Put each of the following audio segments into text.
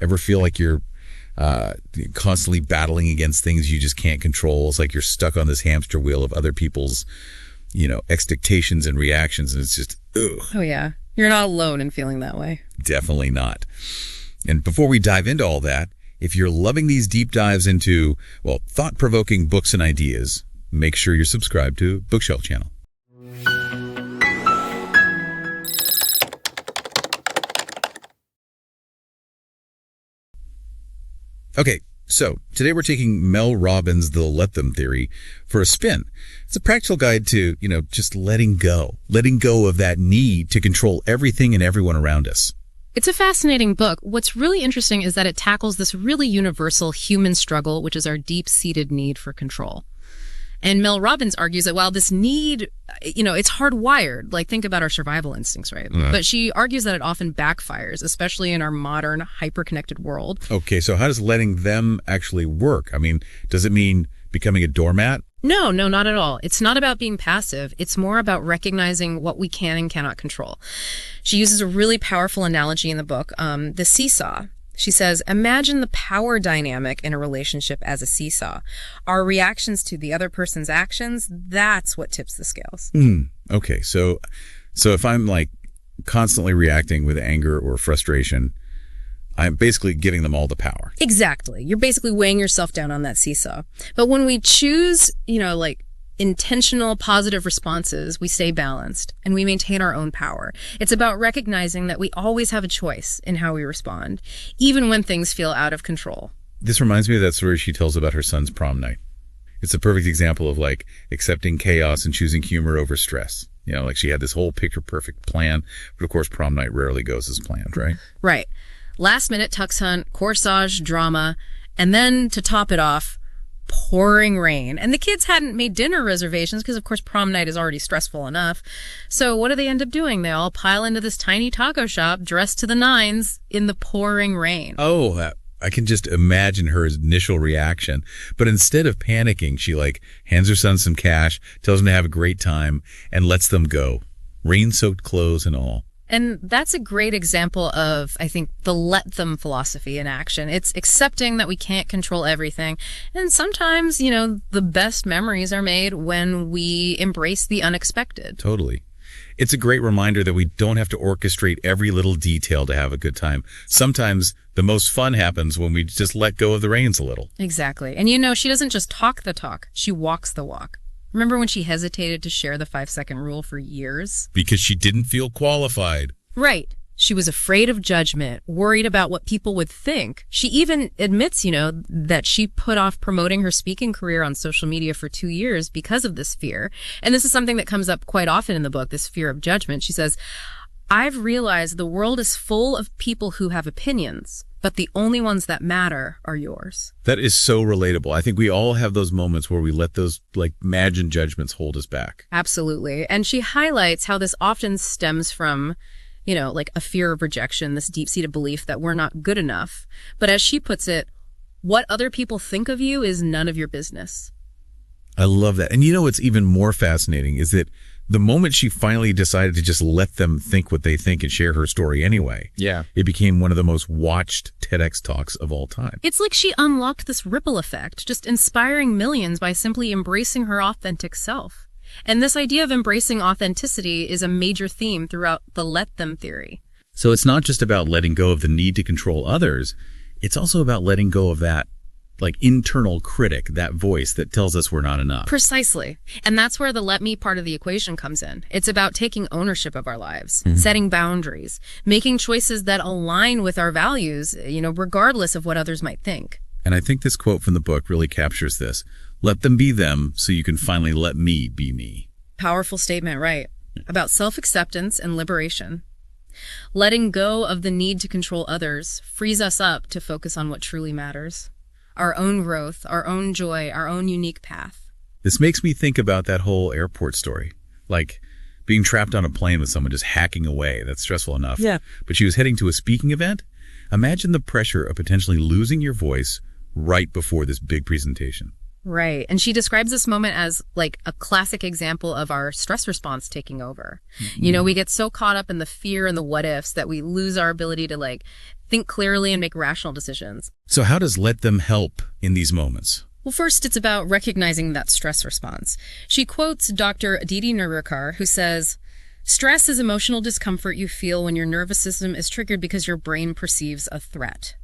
Ever feel like you're constantly battling against things you just can't control? It's like you're stuck on this hamster wheel of other people's, expectations and reactions, and it's just, ugh. Oh, yeah. You're not alone in feeling that way. Definitely not. And before we dive into all that, if you're loving these deep dives into, thought-provoking books and ideas, make sure you're subscribed to Bookshelf Channel. Okay, so today we're taking Mel Robbins' The Let Them Theory for a spin. It's a practical guide to, just letting go of that need to control everything and everyone around us. It's a fascinating book. What's really interesting is that it tackles this really universal human struggle, which is our deep-seated need for control. And Mel Robbins argues that while this need, it's hardwired, like think about our survival instincts, right? But she argues that it often backfires, especially in our modern, hyper-connected world. Okay, so how does letting them actually work? I mean, does it mean becoming a doormat? No, not at all. It's not about being passive. It's more about recognizing what we can and cannot control. She uses a really powerful analogy in the book, the seesaw. She says, imagine the power dynamic in a relationship as a seesaw. Our reactions to the other person's actions, that's what tips the scales. Okay, so if I'm like constantly reacting with anger or frustration, I'm basically giving them all the power. Exactly. You're basically weighing yourself down on that seesaw. But when we choose, intentional positive responses, we stay balanced and we maintain our own power. It's about recognizing that we always have a choice in how we respond, even when things feel out of control. This reminds me of that story she tells about her son's prom night. It's a perfect example of accepting chaos and choosing humor over stress. She had this whole picture perfect plan, but of course prom night rarely goes as planned, right? Right. Last minute tux hunt, corsage, drama, and then to top it off, pouring rain. And the kids hadn't made dinner reservations because, of course, prom night is already stressful enough. So what do they end up doing? They all pile into this tiny taco shop dressed to the nines in the pouring rain. Oh, I can just imagine her initial reaction. But instead of panicking, she hands her son some cash, tells him to have a great time, and lets them go. Rain-soaked clothes and all. And that's a great example of, I think, the let them philosophy in action. It's accepting that we can't control everything. And sometimes, the best memories are made when we embrace the unexpected. Totally. It's a great reminder that we don't have to orchestrate every little detail to have a good time. Sometimes the most fun happens when we just let go of the reins a little. Exactly. And she doesn't just talk the talk, she walks the walk. Remember when she hesitated to share the 5-second rule for years? Because she didn't feel qualified. Right. She was afraid of judgment, worried about what people would think. She even admits, that she put off promoting her speaking career on social media for 2 years because of this fear. And this is something that comes up quite often in the book, this fear of judgment. She says, I've realized the world is full of people who have opinions, but the only ones that matter are yours. That is so relatable. I think we all have those moments where we let those imagined judgments hold us back. Absolutely. And she highlights how this often stems from, a fear of rejection, this deep-seated belief that we're not good enough. But as she puts it, what other people think of you is none of your business. I love that. And what's even more fascinating is that the moment she finally decided to just let them think what they think and share her story anyway, it became one of the most watched TEDx talks of all time. It's like she unlocked this ripple effect, just inspiring millions by simply embracing her authentic self. And this idea of embracing authenticity is a major theme throughout the Let Them theory. So it's not just about letting go of the need to control others. It's also about letting go of that internal critic, that voice that tells us we're not enough. Precisely. And that's where the let me part of the equation comes in. It's about taking ownership of our lives, setting boundaries, making choices that align with our values, regardless of what others might think. And I think this quote from the book really captures this. Let them be them so you can finally let me be me. Powerful statement, right? About self-acceptance and liberation. Letting go of the need to control others frees us up to focus on what truly matters. Our own growth, our own joy, our own unique path. This makes me think about that whole airport story. Being trapped on a plane with someone just hacking away. That's stressful enough. Yeah. But she was heading to a speaking event. Imagine the pressure of potentially losing your voice right before this big presentation. Right. And she describes this moment as a classic example of our stress response taking over. We get so caught up in the fear and the what ifs that we lose our ability to think clearly, and make rational decisions. So how does let them help in these moments? Well, first, it's about recognizing that stress response. She quotes Dr. Aditi Nerurkar, who says, "Stress is emotional discomfort you feel when your nervous system is triggered because your brain perceives a threat."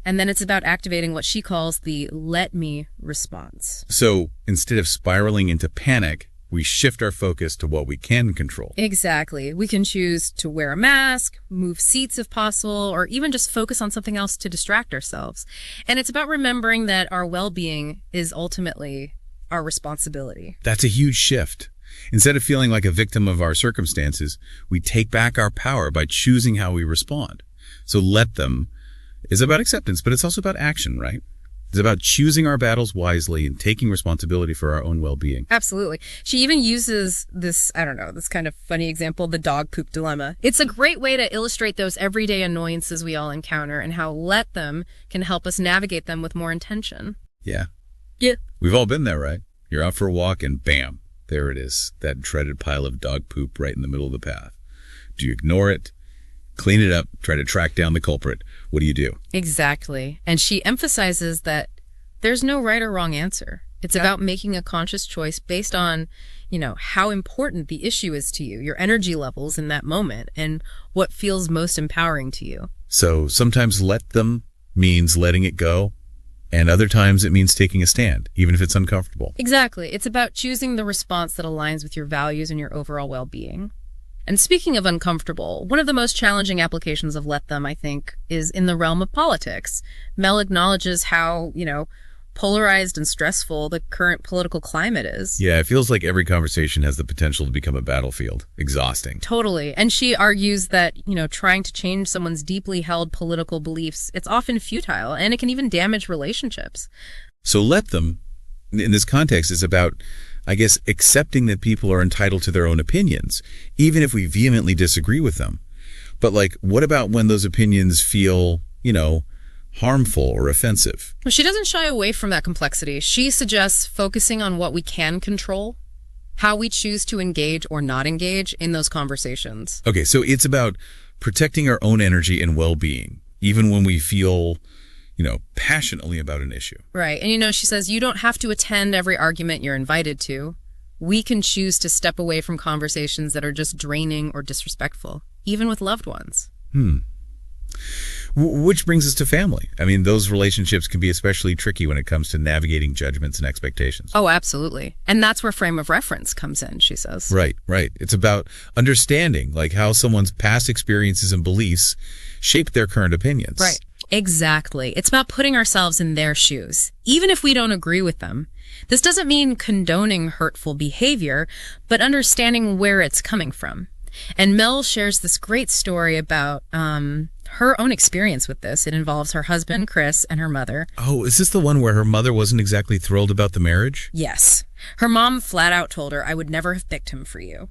And then it's about activating what she calls the let me response. So instead of spiraling into panic, we shift our focus to what we can control. Exactly. We can choose to wear a mask, move seats if possible, or even just focus on something else to distract ourselves. And it's about remembering that our well-being is ultimately our responsibility. That's a huge shift. Instead of feeling like a victim of our circumstances, we take back our power by choosing how we respond. So let them is about acceptance, but it's also about action, right? It's about choosing our battles wisely and taking responsibility for our own well-being. Absolutely. She even uses this kind of funny example, the dog poop dilemma. It's a great way to illustrate those everyday annoyances we all encounter and how let them can help us navigate them with more intention. Yeah. Yeah. We've all been there, right? You're out for a walk and bam, there it is, that dreaded pile of dog poop right in the middle of the path. Do you ignore it? Clean it up, try to track down the culprit. What do you do? Exactly. And she emphasizes that there's no right or wrong answer. It's about making a conscious choice based on, how important the issue is to you, your energy levels in that moment, and what feels most empowering to you. So sometimes let them means letting it go, and other times it means taking a stand, even if it's uncomfortable. Exactly. It's about choosing the response that aligns with your values and your overall well-being. And speaking of uncomfortable, one of the most challenging applications of let them, I think, is in the realm of politics. Mel acknowledges how, polarized and stressful the current political climate is. Yeah, it feels like every conversation has the potential to become a battlefield. Exhausting. Totally. And she argues that, trying to change someone's deeply held political beliefs, it's often futile and it can even damage relationships. So let them, in this context, is about, I guess, accepting that people are entitled to their own opinions, even if we vehemently disagree with them. But what about when those opinions feel, harmful or offensive? Well, she doesn't shy away from that complexity. She suggests focusing on what we can control, how we choose to engage or not engage in those conversations. Okay, so it's about protecting our own energy and well-being, even when we feel passionately about an issue. Right. And she says you don't have to attend every argument you're invited to. We can choose to step away from conversations that are just draining or disrespectful, even with loved ones. Which brings us to family. I mean, those relationships can be especially tricky when it comes to navigating judgments and expectations. Oh, absolutely. And that's where frame of reference comes in, she says. Right. It's about understanding, how someone's past experiences and beliefs shape their current opinions. Right. Exactly. It's about putting ourselves in their shoes, even if we don't agree with them. This doesn't mean condoning hurtful behavior, but understanding where it's coming from. And Mel shares this great story about her own experience with this. It involves her husband, Chris, and her mother. Oh, is this the one where her mother wasn't exactly thrilled about the marriage? Yes. Her mom flat out told her, "I would never have picked him for you."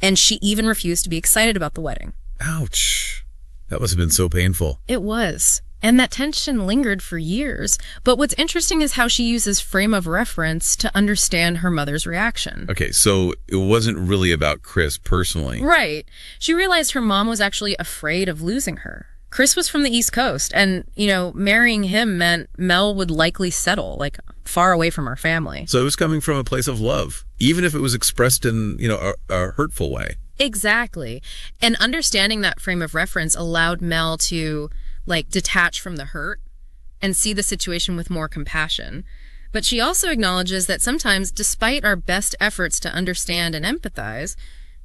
And she even refused to be excited about the wedding. Ouch. That must have been so painful. It was. And that tension lingered for years. But what's interesting is how she uses frame of reference to understand her mother's reaction. Okay, so it wasn't really about Chris personally. Right. She realized her mom was actually afraid of losing her. Chris was from the East Coast, and, marrying him meant Mel would likely settle, far away from her family. So it was coming from a place of love, even if it was expressed in, a hurtful way. Exactly. And understanding that frame of reference allowed Mel to detach from the hurt and see the situation with more compassion. But she also acknowledges that sometimes, despite our best efforts to understand and empathize,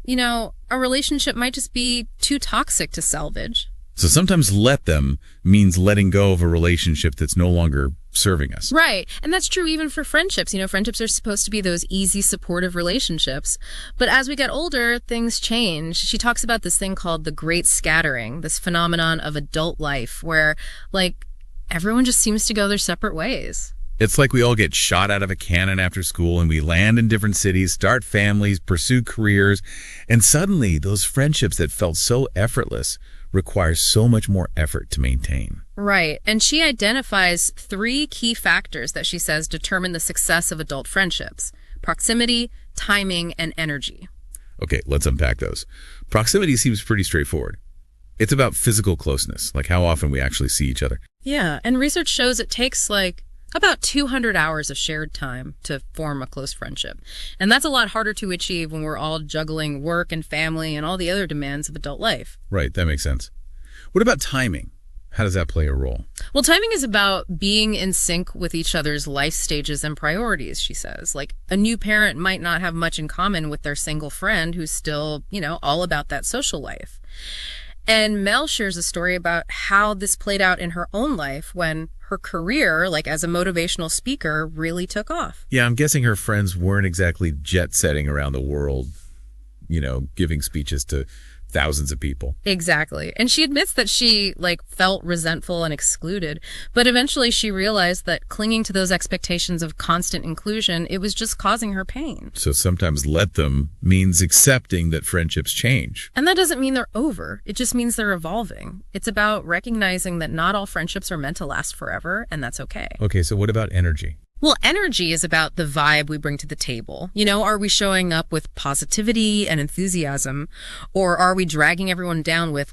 a relationship might just be too toxic to salvage. So sometimes let them means letting go of a relationship that's no longer serving us. Right. And that's true even for friendships. Friendships are supposed to be those easy, supportive relationships. But as we get older, things change. She talks about this thing called the great scattering, this phenomenon of adult life where, everyone just seems to go their separate ways. It's like we all get shot out of a cannon after school and we land in different cities, start families, pursue careers, and suddenly those friendships that felt so effortless require so much more effort to maintain. Right. And she identifies 3 key factors that she says determine the success of adult friendships: proximity, timing, and energy. Okay, let's unpack those. Proximity seems pretty straightforward. It's about physical closeness, like how often we actually see each other. Yeah, and research shows it takes about 200 hours of shared time to form a close friendship. And that's a lot harder to achieve when we're all juggling work and family and all the other demands of adult life. Right, that makes sense. What about timing? How does that play a role? Well, timing is about being in sync with each other's life stages and priorities, she says. Like, a new parent might not have much in common with their single friend who's still, all about that social life. And Mel shares a story about how this played out in her own life when her career, like as a motivational speaker, really took off. Yeah, I'm guessing her friends weren't exactly jet-setting around the world, giving speeches to thousands of people. Exactly. And she admits that she felt resentful and excluded, but eventually she realized that clinging to those expectations of constant inclusion, it was just causing her pain. So sometimes let them means accepting that friendships change. And that doesn't mean they're over. It just means they're evolving. It's about recognizing that not all friendships are meant to last forever, and that's okay. Okay, so what about energy? Well, energy is about the vibe we bring to the table. Are we showing up with positivity and enthusiasm, or are we dragging everyone down with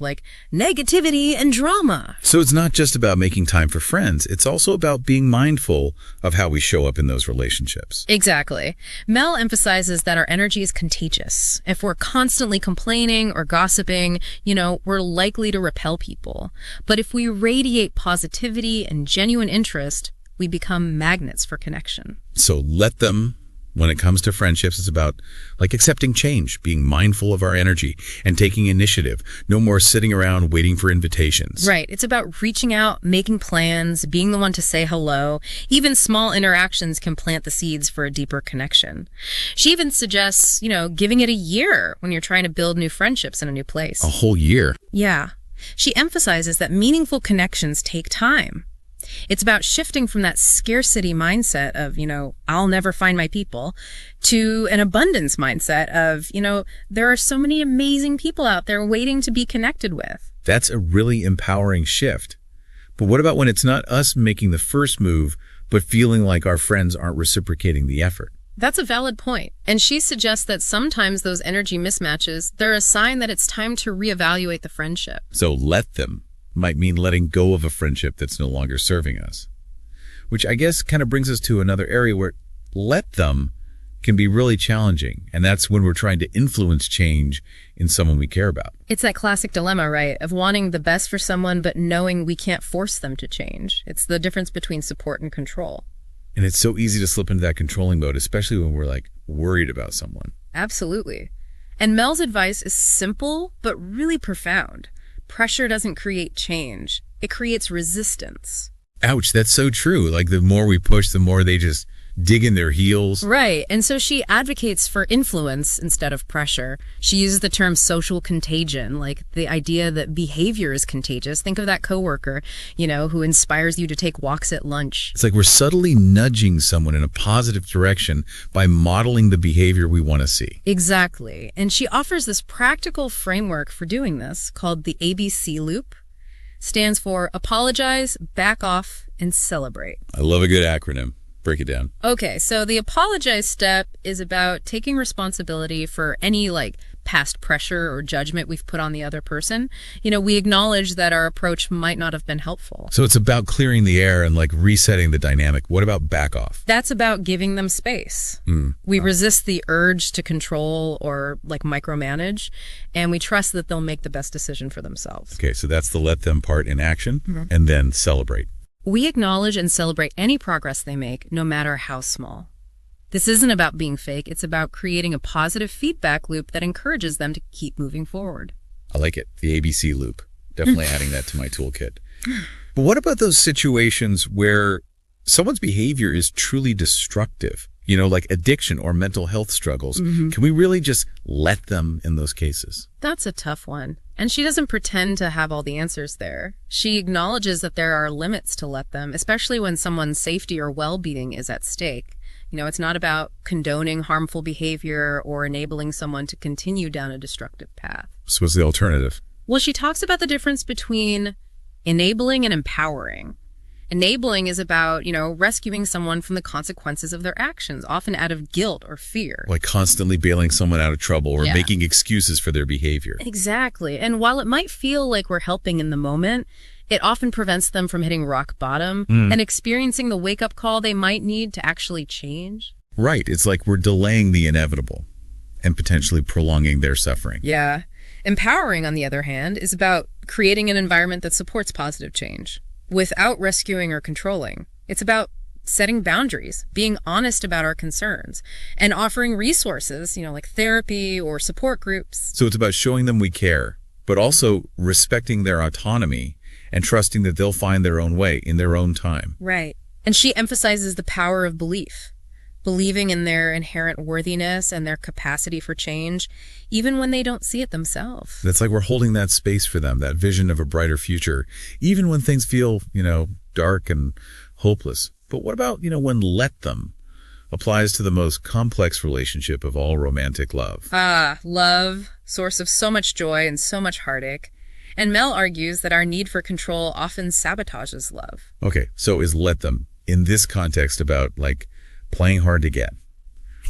negativity and drama? So it's not just about making time for friends. It's also about being mindful of how we show up in those relationships. Exactly. Mel emphasizes that our energy is contagious. If we're constantly complaining or gossiping, we're likely to repel people. But if we radiate positivity and genuine interest, we become magnets for connection. So let them, when it comes to friendships, it's about accepting change, being mindful of our energy and taking initiative. No more sitting around waiting for invitations. Right. It's about reaching out, making plans, being the one to say hello. Even small interactions can plant the seeds for a deeper connection. She even suggests, giving it a year when you're trying to build new friendships in a new place. A whole year? Yeah. She emphasizes that meaningful connections take time. It's about shifting from that scarcity mindset of, I'll never find my people, to an abundance mindset of, there are so many amazing people out there waiting to be connected with. That's a really empowering shift. But what about when it's not us making the first move, but feeling like our friends aren't reciprocating the effort? That's a valid point. And she suggests that sometimes those energy mismatches, they're a sign that it's time to reevaluate the friendship. So let them might mean letting go of a friendship that's no longer serving us. Which I guess kind of brings us to another area where let them can be really challenging. And that's when we're trying to influence change in someone we care about. It's that classic dilemma, right? Of wanting the best for someone, but knowing we can't force them to change. It's the difference between support and control. And it's so easy to slip into that controlling mode, especially when we're worried about someone. Absolutely. And Mel's advice is simple, but really profound. Pressure doesn't create change. It creates resistance. Ouch, that's so true. The more we push, the more they just dig in their heels. Right. And so she advocates for influence instead of pressure. She uses the term social contagion, the idea that behavior is contagious. Think of that coworker, who inspires you to take walks at lunch. It's we're subtly nudging someone in a positive direction by modeling the behavior we want to see. Exactly. And she offers this practical framework for doing this called the ABC loop. Stands for apologize, back off, and celebrate. I love a good acronym. Break it down. Okay, so the apologize step is about taking responsibility for any past pressure or judgment we've put on the other person. We acknowledge that our approach might not have been helpful. So it's about clearing the air and resetting the dynamic. What about back off? That's about giving them space. We resist the urge to control or micromanage, and we trust that they'll make the best decision for themselves. Okay, so that's the let them part in action, and then celebrate. We acknowledge and celebrate any progress they make, no matter how small. This isn't about being fake. It's about creating a positive feedback loop that encourages them to keep moving forward. I like it. The ABC loop. Definitely adding that to my toolkit. But what about those situations where someone's behavior is truly destructive? Like addiction or mental health struggles. Can we really just let them in those cases? That's a tough one. And she doesn't pretend to have all the answers there. She acknowledges that there are limits to let them, especially when someone's safety or well-being is at stake. It's not about condoning harmful behavior or enabling someone to continue down a destructive path. So what's the alternative? Well, she talks about the difference between enabling and empowering. Enabling is about, rescuing someone from the consequences of their actions, often out of guilt or fear. Like constantly bailing someone out of trouble or Yeah. making excuses for their behavior. Exactly. And while it might feel like we're helping in the moment, it often prevents them from hitting rock bottom and experiencing the wake-up call they might need to actually change. Right. It's like we're delaying the inevitable and potentially prolonging their suffering. Yeah. Empowering, on the other hand, is about creating an environment that supports positive change without rescuing or controlling. It's about setting boundaries, being honest about our concerns, and offering resources, like therapy or support groups. So it's about showing them we care, but also respecting their autonomy and trusting that they'll find their own way in their own time. Right. And she emphasizes the power of belief, believing in their inherent worthiness and their capacity for change, even when they don't see it themselves. It's like we're holding that space for them, that vision of a brighter future, even when things feel, dark and hopeless. But what about, when let them applies to the most complex relationship of all romantic love? Love, source of so much joy and so much heartache. And Mel argues that our need for control often sabotages love. Okay, so is let them in this context about playing hard to get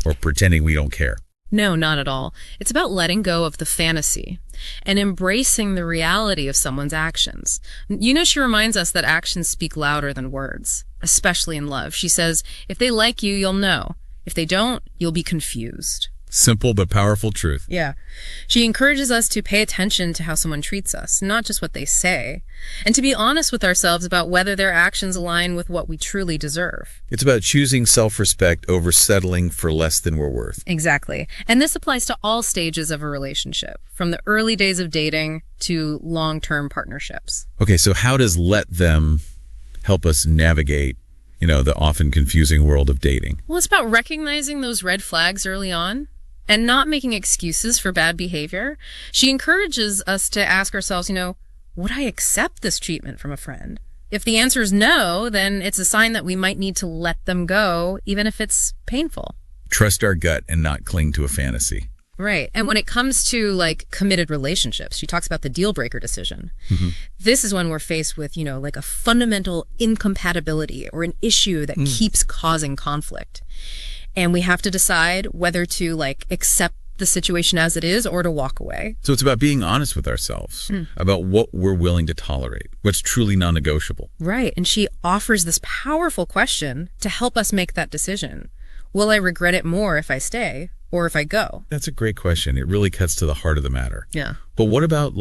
or pretending we don't care? No, not at all. It's about letting go of the fantasy and embracing the reality of someone's actions. She reminds us that actions speak louder than words, especially in love. She says, if they like you, you'll know. If they don't, you'll be confused. Simple but powerful truth. Yeah. She encourages us to pay attention to how someone treats us, not just what they say, and to be honest with ourselves about whether their actions align with what we truly deserve. It's about choosing self-respect over settling for less than we're worth. Exactly. And this applies to all stages of a relationship, from the early days of dating to long-term partnerships. Okay, so how does let them help us navigate, the often confusing world of dating? Well, it's about recognizing those red flags early on and not making excuses for bad behavior. She encourages us to ask ourselves, would I accept this treatment from a friend? If the answer is no, then it's a sign that we might need to let them go, even if it's painful. Trust our gut and not cling to a fantasy. Right. And when it comes to committed relationships, she talks about the deal breaker decision. This is when we're faced with, a fundamental incompatibility or an issue that keeps causing conflict. And we have to decide whether to accept the situation as it is or to walk away. So it's about being honest with ourselves about what we're willing to tolerate, what's truly non-negotiable. Right. And she offers this powerful question to help us make that decision. Will I regret it more if I stay or if I go? That's a great question. It really cuts to the heart of the matter. Yeah. But what about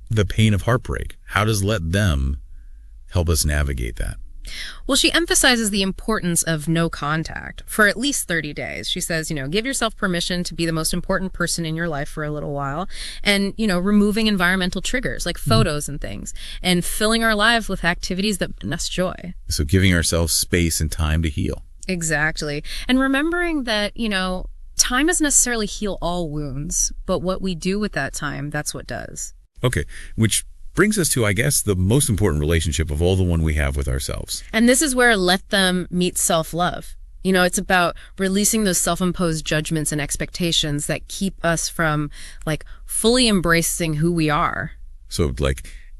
the pain of heartbreak? How does let them help us navigate that? Well, she emphasizes the importance of no contact for at least 30 days. She says, give yourself permission to be the most important person in your life for a little while and, removing environmental triggers like photos and things and filling our lives with activities that bring us joy. So giving ourselves space and time to heal. Exactly. And remembering that, time doesn't necessarily heal all wounds, but what we do with that time, that's what does. Okay, which brings us to, I guess, the most important relationship of all, the one we have with ourselves. And this is where let them meet self-love. It's about releasing those self-imposed judgments and expectations that keep us from fully embracing who we are. So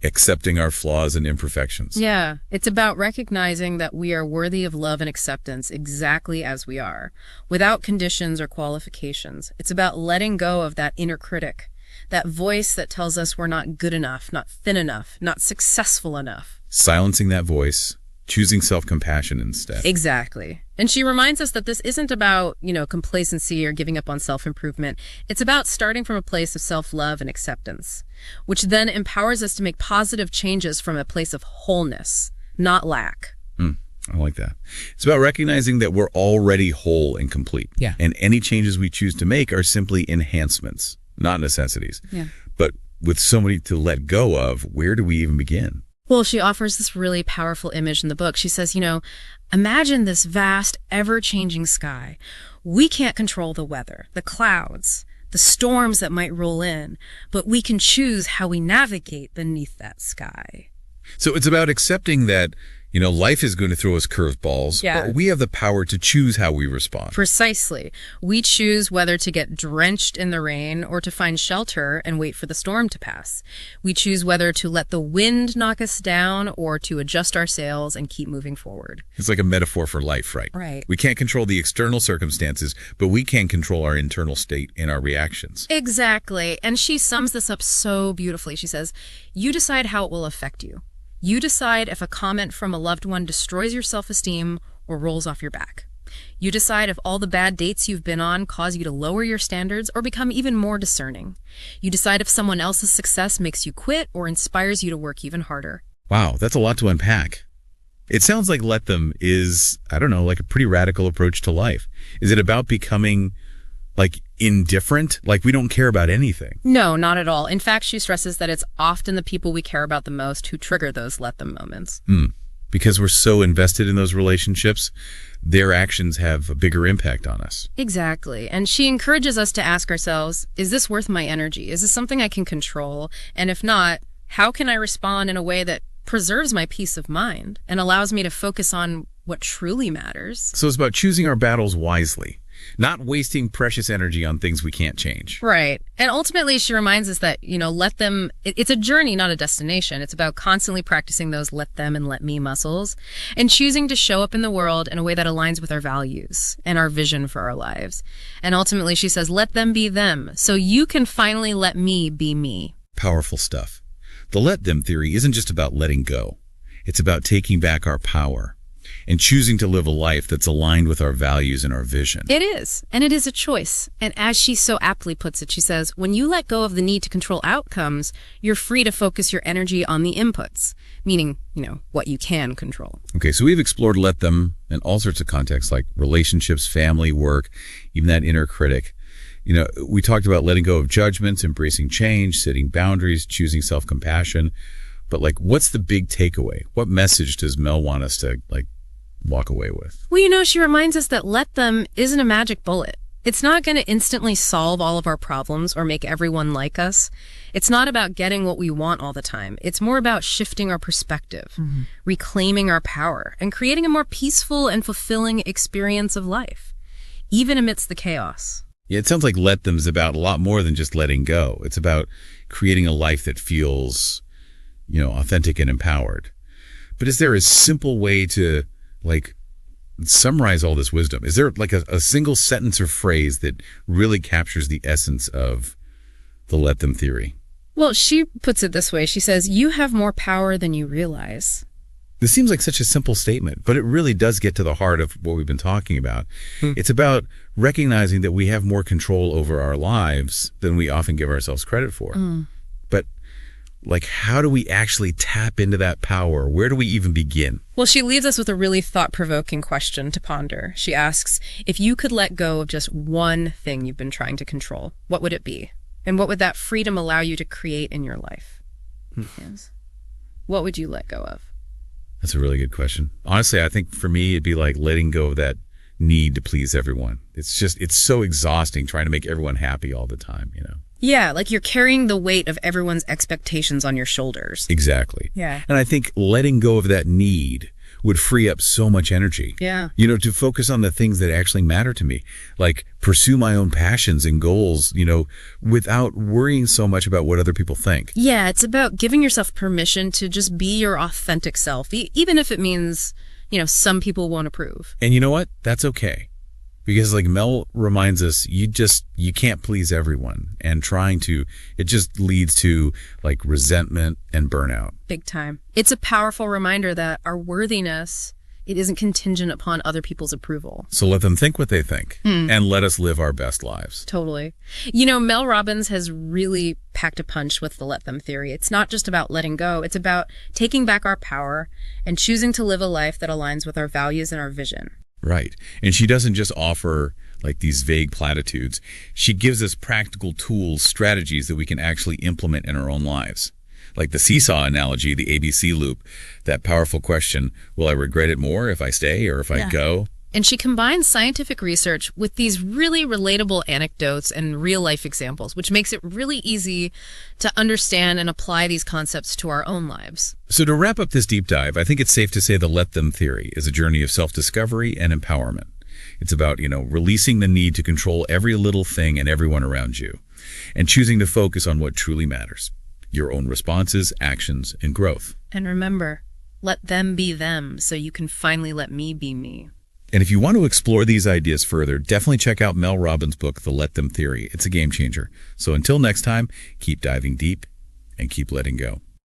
accepting our flaws and imperfections. Yeah. It's about recognizing that we are worthy of love and acceptance exactly as we are, without conditions or qualifications. It's about letting go of that inner critic, that voice that tells us we're not good enough, not thin enough, not successful enough. Silencing that voice, choosing self-compassion instead. Exactly. And she reminds us that this isn't about, complacency or giving up on self-improvement. It's about starting from a place of self-love and acceptance, which then empowers us to make positive changes from a place of wholeness, not lack. I like that. It's about recognizing that we're already whole and complete. Yeah. And any changes we choose to make are simply enhancements, not necessities. Yeah. But with so many to let go of, where do we even begin? Well, she offers this really powerful image in the book. She says, imagine this vast, ever-changing sky. We can't control the weather, the clouds, the storms that might roll in, but we can choose how we navigate beneath that sky. So it's about accepting that, Life is going to throw us curveballs, but we have the power to choose how we respond. Precisely. We choose whether to get drenched in the rain or to find shelter and wait for the storm to pass. We choose whether to let the wind knock us down or to adjust our sails and keep moving forward. It's like a metaphor for life, right? Right. We can't control the external circumstances, but we can control our internal state and our reactions. Exactly. And she sums this up so beautifully. She says, you decide how it will affect you. You decide if a comment from a loved one destroys your self-esteem or rolls off your back. You decide if all the bad dates you've been on cause you to lower your standards or become even more discerning. You decide if someone else's success makes you quit or inspires you to work even harder. Wow, that's a lot to unpack. It sounds like let them is, like a pretty radical approach to life. Is it about becoming indifferent? Like we don't care about anything? No, not at all. In fact, she stresses that it's often the people we care about the most who trigger those let them moments. Because we're so invested in those relationships, their actions have a bigger impact on us. Exactly. And she encourages us to ask ourselves, is this worth my energy? Is this something I can control? And if not, how can I respond in a way that preserves my peace of mind and allows me to focus on what truly matters? So it's about choosing our battles wisely, not wasting precious energy on things we can't change. Right. And ultimately, she reminds us that, let them, it's a journey, not a destination. It's about constantly practicing those let them and let me muscles and choosing to show up in the world in a way that aligns with our values and our vision for our lives. And ultimately, she says, let them be them so you can finally let me be me. Powerful stuff. The let them theory isn't just about letting go. It's about taking back our power and choosing to live a life that's aligned with our values and our vision. It is, and it is a choice. And as she so aptly puts it, she says, when you let go of the need to control outcomes, you're free to focus your energy on the inputs, meaning, what you can control. Okay, so we've explored let them in all sorts of contexts like relationships, family, work, even that inner critic. We talked about letting go of judgments, embracing change, setting boundaries, choosing self-compassion. But what's the big takeaway? What message does Mel want us to walk away with? Well, she reminds us that let them isn't a magic bullet. It's not going to instantly solve all of our problems or make everyone like us. It's not about getting what we want all the time. It's more about shifting our perspective, reclaiming our power, and creating a more peaceful and fulfilling experience of life, even amidst the chaos. Yeah, it sounds like let them is about a lot more than just letting go. It's about creating a life that feels, authentic and empowered. But is there a simple way to summarize all this wisdom? Is there a single sentence or phrase that really captures the essence of the let them theory? Well, she puts it this way. She says, you have more power than you realize. This seems like such a simple statement, but it really does get to the heart of what we've been talking about. It's about recognizing that we have more control over our lives than we often give ourselves credit for. But how do we actually tap into that power? Where do we even begin? Well, she leaves us with a really thought-provoking question to ponder. She asks, if you could let go of just one thing you've been trying to control, what would it be? And what would that freedom allow you to create in your life? Yes. What would you let go of? That's a really good question. Honestly, I think for me, it'd be letting go of that need to please everyone. It's so exhausting trying to make everyone happy all the time, Yeah, you're carrying the weight of everyone's expectations on your shoulders. Exactly. Yeah. And I think letting go of that need would free up so much energy. Yeah. To focus on the things that actually matter to me, pursue my own passions and goals, without worrying so much about what other people think. Yeah, it's about giving yourself permission to just be your authentic self, even if it means, some people won't approve. And you know what? That's okay. Because Mel reminds us, you can't please everyone. And it just leads to resentment and burnout. Big time. It's a powerful reminder that our worthiness, it isn't contingent upon other people's approval. So let them think what they think and let us live our best lives. Totally. Mel Robbins has really packed a punch with the let them theory. It's not just about letting go. It's about taking back our power and choosing to live a life that aligns with our values and our vision. Right. And she doesn't just offer these vague platitudes. She gives us practical tools, strategies that we can actually implement in our own lives. Like the seesaw analogy, the ABC loop, that powerful question, will I regret it more if I stay or if I go? And she combines scientific research with these really relatable anecdotes and real-life examples, which makes it really easy to understand and apply these concepts to our own lives. So to wrap up this deep dive, I think it's safe to say the Let Them theory is a journey of self-discovery and empowerment. It's about, releasing the need to control every little thing and everyone around you, and choosing to focus on what truly matters: your own responses, actions, and growth. And remember, let them be them so you can finally let me be me. And if you want to explore these ideas further, definitely check out Mel Robbins' book, The Let Them Theory. It's a game changer. So until next time, keep diving deep and keep letting go.